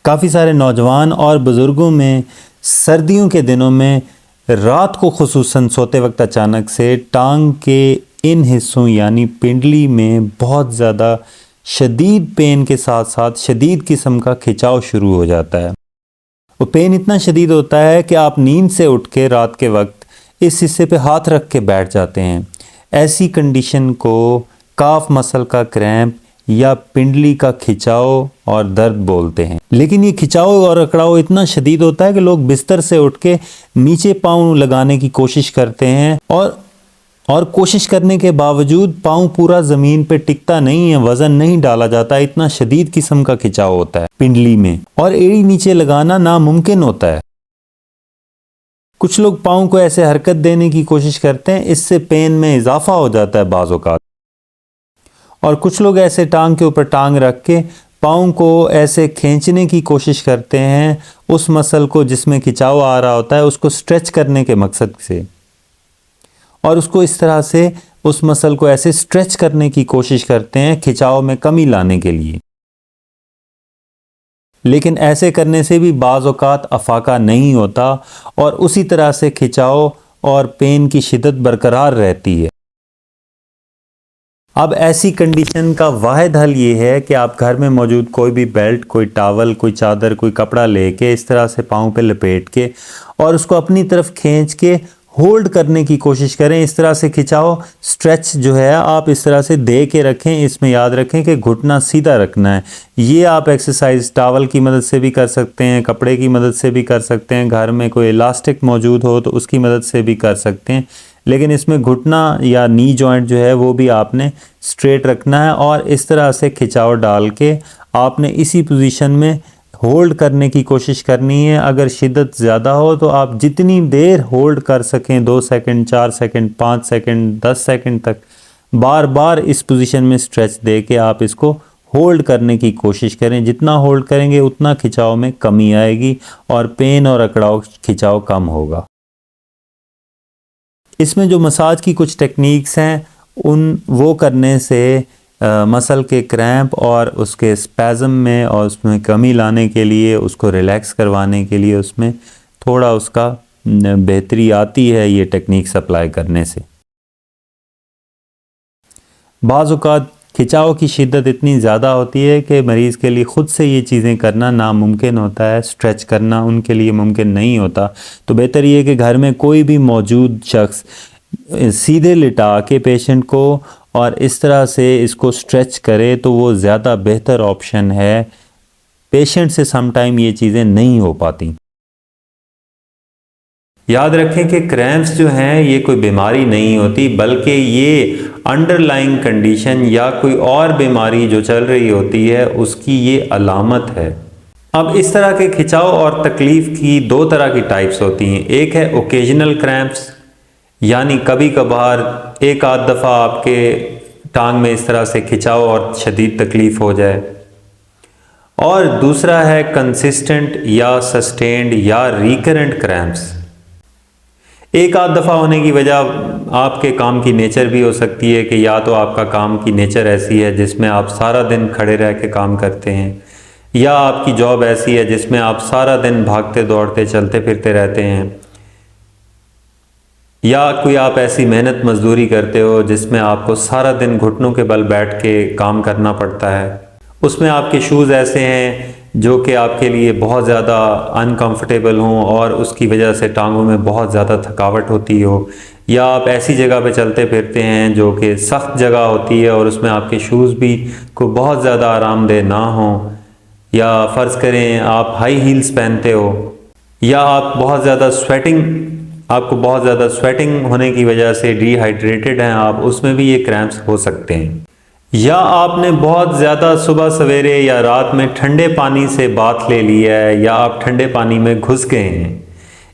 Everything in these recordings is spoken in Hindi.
काफ़ी सारे नौजवान और बुज़ुर्गों में सर्दियों के दिनों में रात को खुसूसन सोते वक्त अचानक से टांग के इन हिस्सों यानी पिंडली में बहुत ज़्यादा शदीद पेन के साथ साथ शदीद किस्म का खिंचाव शुरू हो जाता है। वो पेन इतना शदीद होता है कि आप नींद से उठ के रात के वक्त इस हिस्से पे हाथ रख के बैठ जाते हैं। ऐसी कंडीशन को काफ मसल का क्रैम्प या पिंडली का खिंचाव और दर्द बोलते हैं। लेकिन ये खिंचाव और अकड़ाव इतना शदीद होता है कि लोग बिस्तर से उठ के नीचे पाँव लगाने की कोशिश करते हैं और कोशिश करने के बावजूद पाँव पूरा ज़मीन पे टिकता नहीं है, वज़न नहीं डाला जाता। इतना शदीद किस्म का खिंचाव होता है पिंडली में और एड़ी नीचे लगाना नामुमकिन होता है। कुछ लोग पाँव को ऐसे हरकत देने की कोशिश करते हैं, इससे पेन में इजाफा हो जाता है बाज़ औक़ात। और कुछ लोग ऐसे टांग के ऊपर टांग रख के पाँव को ऐसे खींचने की कोशिश करते हैं, उस मसल को जिसमें खिंचाव आ रहा होता है उसको स्ट्रेच करने के मकसद से, और उसको इस तरह से उस मसल को ऐसे स्ट्रेच करने की कोशिश करते हैं खिंचाव में कमी लाने के लिए। लेकिन ऐसे करने से भी बाज़ औक़ात अफाका नहीं होता और उसी तरह से खिंचाव और पेन की शिद्दत बरकरार रहती है। अब ऐसी कंडीशन का वाहिद हल ये है कि आप घर में मौजूद कोई भी बेल्ट, कोई टावल, कोई चादर, कोई कपड़ा लेके इस तरह से पाँव पे लपेट के और उसको अपनी तरफ खींच के होल्ड करने की कोशिश करें। इस तरह से खिंचाव स्ट्रेच जो है आप इस तरह से दे के रखें। इसमें याद रखें कि घुटना सीधा रखना है। ये आप एक्सरसाइज टावल की मदद से भी कर सकते हैं, कपड़े की मदद से भी कर सकते हैं, घर में कोई इलास्टिक मौजूद हो तो उसकी मदद से भी कर सकते हैं। लेकिन इसमें घुटना या नी जॉइंट जो है वो भी आपने स्ट्रेट रखना है और इस तरह से खिंचाव डाल के आपने इसी पोजीशन में होल्ड करने की कोशिश करनी है। अगर शिद्दत ज़्यादा हो तो आप जितनी देर होल्ड कर सकें, 2 सेकंड, 4 सेकंड, 5 सेकंड, 10 सेकंड तक बार बार इस पोजीशन में स्ट्रेच दे के आप इसको होल्ड करने की कोशिश करें। जितना होल्ड करेंगे उतना खिंचाव में कमी आएगी और पेन और अकड़ाव खिंचाव कम होगा। इसमें जो मसाज की कुछ टेक्निक्स हैं वो करने से मसल के क्रैम्प और उसके स्पैज़म में और उसमें कमी लाने के लिए, उसको रिलैक्स करवाने के लिए उसमें थोड़ा उसका बेहतरी आती है ये टेक्निक्स अप्लाई करने से। बाज़ औक़ात खिंचाव की शिद्दत इतनी ज़्यादा होती है कि मरीज़ के लिए ख़ुद से ये चीज़ें करना नामुमकिन होता है, स्ट्रेच करना उनके लिए मुमकिन नहीं होता। तो बेहतर ये है कि घर में कोई भी मौजूद शख्स सीधे लिटा के पेशेंट को और इस तरह से इसको स्ट्रेच करे तो वो ज़्यादा बेहतर ऑप्शन है। पेशेंट से समटाइम ये चीज़ें नहीं हो पाती। याद रखें कि क्रैम्प्स जो हैं ये कोई बीमारी नहीं होती, बल्कि ये अंडरलाइंग कंडीशन या कोई और बीमारी जो चल रही होती है उसकी ये अलामत है। अब इस तरह के खिंचाव और तकलीफ़ की 2 तरह की टाइप्स होती हैं। एक है ओकेजनल क्रैम्प्स, यानी कभी कभार एक आध दफ़ा आपके टांग में इस तरह से खिंचाव और शदीद तकलीफ़ हो जाए, और दूसरा है कंसिस्टेंट या सस्टेन्ड या रिकरेंट क्रैम्प्स। एक आध दफ़ा होने की वजह आपके काम की नेचर भी हो सकती है कि या तो आपका काम की नेचर ऐसी है जिसमें आप सारा दिन खड़े रह के काम करते हैं, या आपकी जॉब ऐसी है जिसमें आप सारा दिन भागते दौड़ते चलते फिरते रहते हैं, या कोई आप ऐसी मेहनत मजदूरी करते हो जिसमें आपको सारा दिन घुटनों के बल बैठ के काम करना पड़ता है। उसमें आपके शूज़ ऐसे हैं जो कि आपके लिए बहुत ज़्यादा अनकंफर्टेबल हों और उसकी वजह से टांगों में बहुत ज़्यादा थकावट होती हो, या आप ऐसी जगह पे चलते फिरते हैं जो कि सख्त जगह होती है और उसमें आपके शूज़ भी को बहुत ज़्यादा आरामदेह ना हों, या फ़र्ज़ करें आप हाई हील्स पहनते हो, या आपको बहुत ज़्यादा स्वेटिंग होने की वजह से डिहाइड्रेटेड हैं आप, उसमें भी ये क्रैम्प्स हो सकते हैं। या आपने बहुत ज़्यादा सुबह सवेरे या रात में ठंडे पानी से बाथ ले लिया है, या आप ठंडे पानी में घुस गए हैं।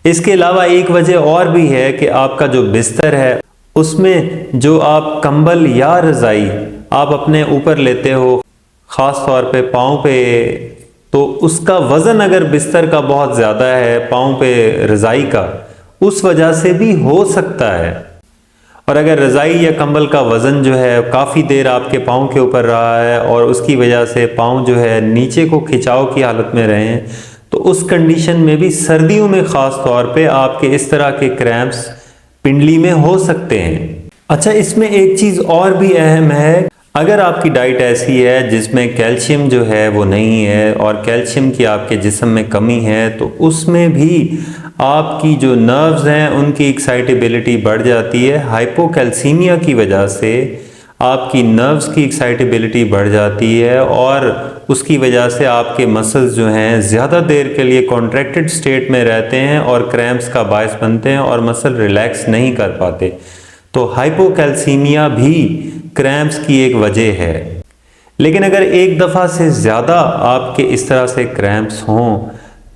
इसके अलावा एक वजह और भी है कि आपका जो बिस्तर है उसमें जो आप कंबल या रज़ाई आप अपने ऊपर लेते हो, ख़ास तौर पे पाँव पे, तो उसका वज़न अगर बिस्तर का बहुत ज़्यादा है पाँव पे रज़ाई का, उस वजह से भी हो सकता है। और अगर रज़ाई या कंबल का वज़न जो है काफ़ी देर आपके पाँव के ऊपर रहा है और उसकी वजह से पाँव जो है नीचे को खिंचाव की हालत में रहे हैं, तो उस कंडीशन में भी सर्दियों में ख़ास तौर पे आपके इस तरह के क्रैम्प्स पिंडली में हो सकते हैं। अच्छा, इसमें एक चीज़ और भी अहम है, अगर आपकी डाइट ऐसी है जिसमें कैल्शियम जो है वो नहीं है और कैल्शियम की आपके जिस्म में कमी है, तो उसमें भी आपकी जो नर्व्स हैं उनकी एक्साइटेबिलिटी बढ़ जाती है। हाइपोकैल्सीमिया की वजह से आपकी नर्व्स की एक्साइटेबिलिटी बढ़ जाती है और उसकी वजह से आपके मसल्स जो हैं ज़्यादा देर के लिए कॉन्ट्रैक्टेड स्टेट में रहते हैं और क्रैम्प्स का बायस बनते हैं और मसल रिलैक्स नहीं कर पाते। तो हाइपोकैल्सीमिया भी क्रैम्प्स की एक वजह है। लेकिन अगर एक दफ़ा से ज़्यादा आपके इस तरह से क्रैम्प्स हों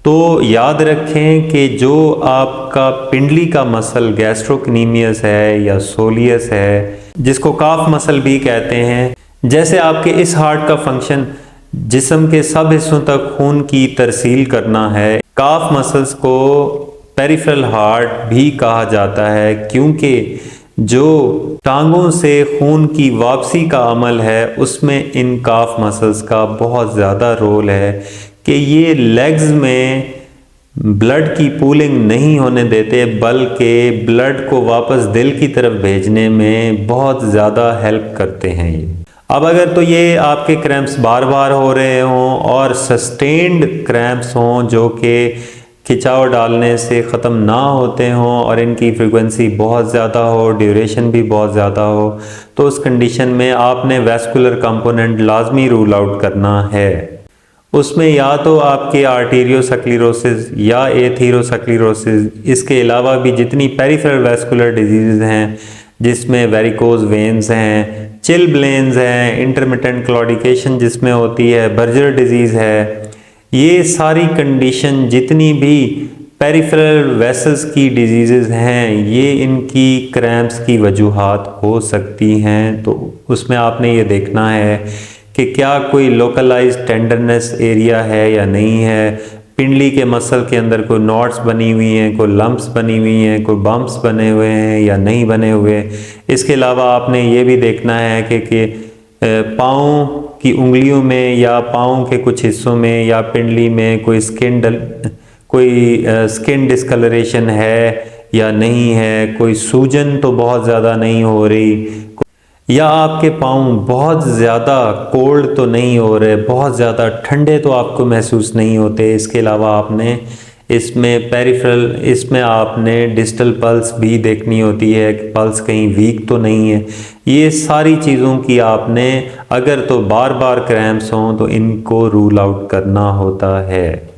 तो याद रखें कि जो आपका पिंडली का मसल गैस्ट्रोकनीमियस है या सोलियस है, जिसको काफ मसल भी कहते हैं, जैसे आपके इस हार्ट का फंक्शन जिस्म के सब हिस्सों तक खून की तरसील करना है, काफ मसल्स को पेरिफेरल हार्ट भी कहा जाता है, क्योंकि जो टांगों से खून की वापसी का अमल है उसमें इन काफ मसल्स का बहुत ज़्यादा रोल है कि ये लेग्स में ब्लड की पूलिंग नहीं होने देते, बल्कि ब्लड को वापस दिल की तरफ भेजने में बहुत ज़्यादा हेल्प करते हैं ये। अब अगर तो ये आपके क्रैम्प्स बार बार हो रहे हों और सस्टेन्ड क्रैम्प्स हों जो कि खिंचाव डालने से ख़त्म ना होते हों और इनकी फ्रीक्वेंसी बहुत ज़्यादा हो, ड्यूरेशन भी बहुत ज़्यादा हो, तो उस कंडीशन में आपने वैस्कुलर कंपोनेंट लाजमी रूल आउट करना है। उसमें या तो आपके आर्टीरियोस्क्लेरोसिस या एथीरोस्क्लेरोसिस, इसके अलावा भी जितनी पेरिफेरल वैस्कुलर डिजीज़ हैं जिसमें वेरिकोज वेन्स हैं, चिलब्लेन्स हैं, इंटरमिटेंट क्लॉडिकेशन जिसमें होती है, बर्जर डिजीज़ है, ये सारी कंडीशन जितनी भी पेरिफेरल वेसल्स की डिजीज़ हैं ये इनकी क्रैम्प्स की वजूहात हो सकती हैं। तो उसमें आपने ये देखना है कि क्या कोई लोकलाइज्ड टेंडरनेस एरिया है या नहीं है, पिंडली के मसल के अंदर कोई नॉट्स बनी हुई हैं, कोई लम्प्स बनी हुई हैं, कोई बम्प्स बने हुए हैं या नहीं बने हुए। इसके अलावा आपने ये भी देखना है कि पाँव की उंगलियों में या पाँव के कुछ हिस्सों में या पिंडली में कोई स्किन डिस्कलरेशन है या नहीं है, कोई सूजन तो बहुत ज़्यादा नहीं हो रही, या आपके पाँव बहुत ज़्यादा कोल्ड तो नहीं हो रहे, बहुत ज़्यादा ठंडे तो आपको महसूस नहीं होते। इसके अलावा आपने इसमें आपने डिस्टल पल्स भी देखनी होती है कि पल्स कहीं वीक तो नहीं है। ये सारी चीज़ों की आपने, अगर तो बार बार क्रैम्प्स हों तो इनको रूल आउट करना होता है।